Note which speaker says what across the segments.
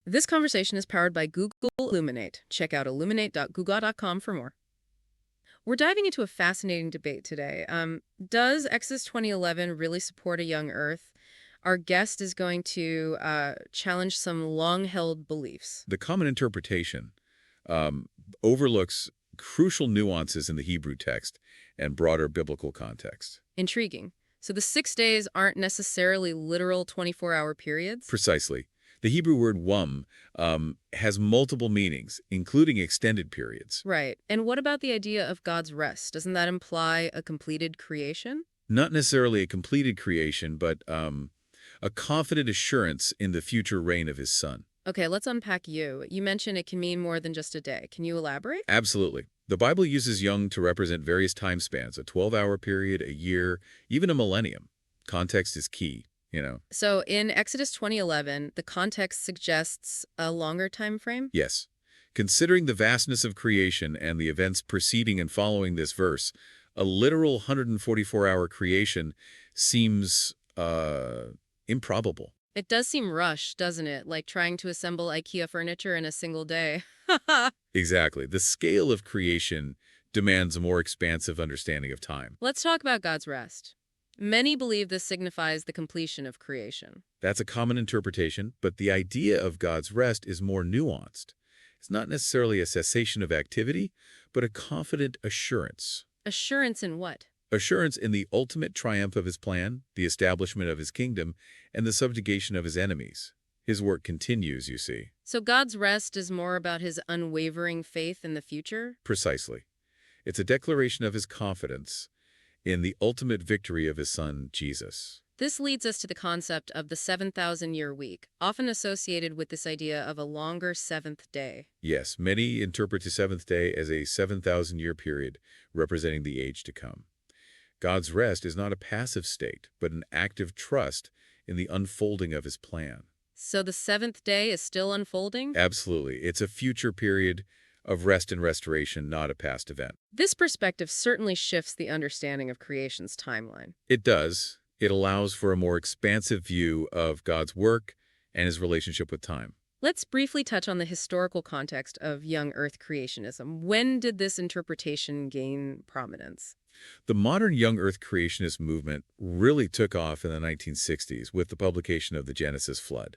Speaker 1: This conversation is powered by Google Illuminate. Check out illuminate.google.com for more. We're diving into a fascinating debate today. Does Exodus 2011 really support a young Earth? Our guest is going to challenge some long-held beliefs.
Speaker 2: The common interpretation um, overlooks crucial nuances in the Hebrew text and broader biblical context.
Speaker 1: Intriguing. So the 6 days aren't necessarily literal 24-hour periods?
Speaker 2: Precisely. The Hebrew word wum has multiple meanings, including extended periods.
Speaker 1: Right. And what about the idea of God's rest? Doesn't that imply a completed creation?
Speaker 2: Not necessarily a completed creation, but a confident assurance in the future reign of his son.
Speaker 1: Okay, let's unpack you. You mentioned it can mean more than just a day. Can you elaborate?
Speaker 2: Absolutely. The Bible uses young to represent various time spans, a 12-hour period, a year, even a millennium. Context is key.
Speaker 1: So in Exodus 2011, the context suggests a longer time frame?
Speaker 2: Yes. Considering the vastness of creation and the events preceding and following this verse, a literal 144-hour creation seems improbable.
Speaker 1: It does seem rushed, doesn't it? Like trying to assemble IKEA furniture in a single day.
Speaker 2: Exactly. The scale of creation demands a more expansive understanding of time.
Speaker 1: Let's talk about God's rest. Many believe this signifies the completion of creation.
Speaker 2: That's a common interpretation, but the idea of God's rest is more nuanced. It's not necessarily a cessation of activity, but a confident assurance.
Speaker 1: Assurance in what?
Speaker 2: Assurance in the ultimate triumph of his plan, the establishment of his kingdom, and the subjugation of his enemies. His work continues, you see.
Speaker 1: So God's rest is more about his unwavering faith in the future?
Speaker 2: Precisely. It's a declaration of his confidence in the ultimate victory of his son, Jesus.
Speaker 1: This leads us to the concept of the 7,000-year week, often associated with this idea of a longer seventh day.
Speaker 2: Yes, many interpret the seventh day as a 7,000-year period representing the age to come. God's rest is not a passive state, but an active trust in the unfolding of his plan.
Speaker 1: So the seventh day is still unfolding?
Speaker 2: Absolutely. It's a future period of rest and restoration, not a past event.
Speaker 1: This perspective certainly shifts the understanding of creation's timeline.
Speaker 2: It does. It allows for a more expansive view of God's work and his relationship with time.
Speaker 1: Let's briefly touch on the historical context of young Earth creationism. When did this interpretation gain prominence?
Speaker 2: The modern young Earth creationist movement really took off in the 1960s with the publication of the Genesis flood.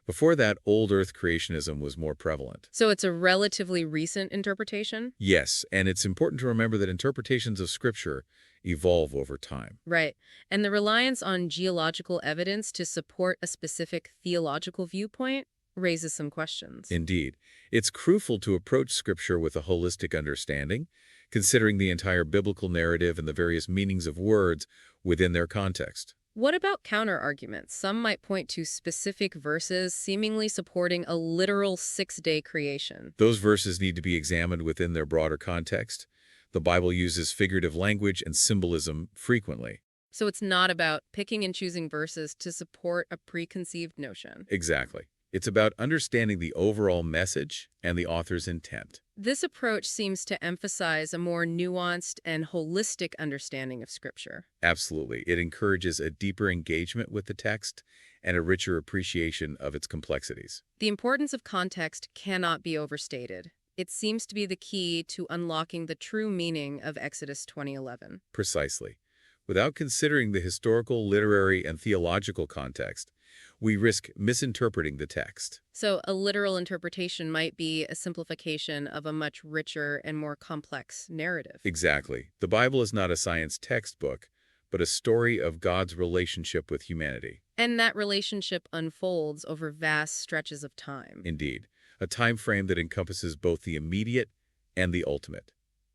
Speaker 2: Before that, old Earth creationism was more prevalent.
Speaker 1: So it's a relatively recent interpretation?
Speaker 2: Yes, and it's important to remember that interpretations of Scripture evolve over time.
Speaker 1: Right. And the reliance on geological evidence to support a specific theological viewpoint raises some questions.
Speaker 2: Indeed, it's crucial to approach Scripture with a holistic understanding, considering the entire biblical narrative and the various meanings of words within their context.
Speaker 1: What about counter-arguments? Some might point to specific verses seemingly supporting a literal 6-day creation.
Speaker 2: Those verses need to be examined within their broader context. The Bible uses figurative language and symbolism frequently.
Speaker 1: So it's not about picking and choosing verses to support a preconceived notion.
Speaker 2: Exactly. It's about understanding the overall message and the author's intent.
Speaker 1: This approach seems to emphasize a more nuanced and holistic understanding of Scripture.
Speaker 2: Absolutely. It encourages a deeper engagement with the text and a richer appreciation of its complexities.
Speaker 1: The importance of context cannot be overstated. It seems to be the key to unlocking the true meaning of Exodus 2011.
Speaker 2: Precisely. Without considering the historical, literary, and theological context, we risk misinterpreting the text.
Speaker 1: So a literal interpretation might be a simplification of a much richer and more complex narrative.
Speaker 2: Exactly. The Bible is not a science textbook, but a story of God's relationship with humanity.
Speaker 1: And that relationship unfolds over vast stretches of time.
Speaker 2: Indeed, a time frame that encompasses both the immediate and the ultimate.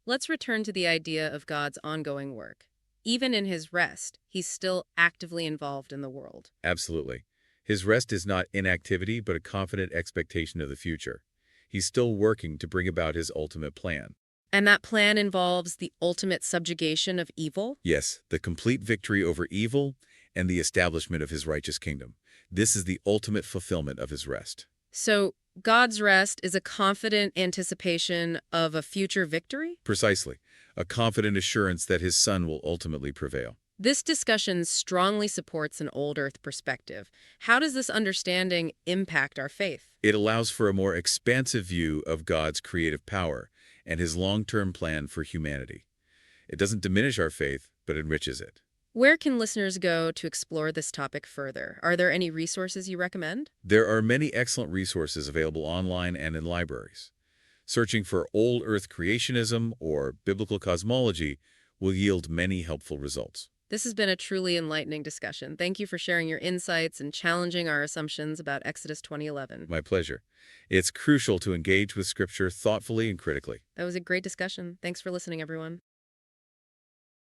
Speaker 1: Let's return to the idea of God's ongoing work. Even in his rest, he's still actively involved in the world.
Speaker 2: Absolutely. His rest is not inactivity, but a confident expectation of the future. He's still working to bring about his ultimate plan.
Speaker 1: And that plan involves the ultimate subjugation of evil?
Speaker 2: Yes, the complete victory over evil and the establishment of his righteous kingdom. This is the ultimate fulfillment of his rest.
Speaker 1: So God's rest is a confident anticipation of a future victory?
Speaker 2: Precisely. A confident assurance that his son will ultimately prevail.
Speaker 1: This discussion strongly supports an old Earth perspective. How does this understanding impact our faith?
Speaker 2: It allows for a more expansive view of God's creative power and his long-term plan for humanity. It doesn't diminish our faith, but enriches it.
Speaker 1: Where can listeners go to explore this topic further? Are there any resources you recommend?
Speaker 2: There are many excellent resources available online and in libraries. Searching for Old Earth creationism or biblical cosmology will yield many helpful results.
Speaker 1: This has been a truly enlightening discussion. Thank you for sharing your insights and challenging our assumptions about Exodus 2011.
Speaker 2: My pleasure. It's crucial to engage with Scripture thoughtfully and critically.
Speaker 1: That was a great discussion. Thanks for listening, everyone.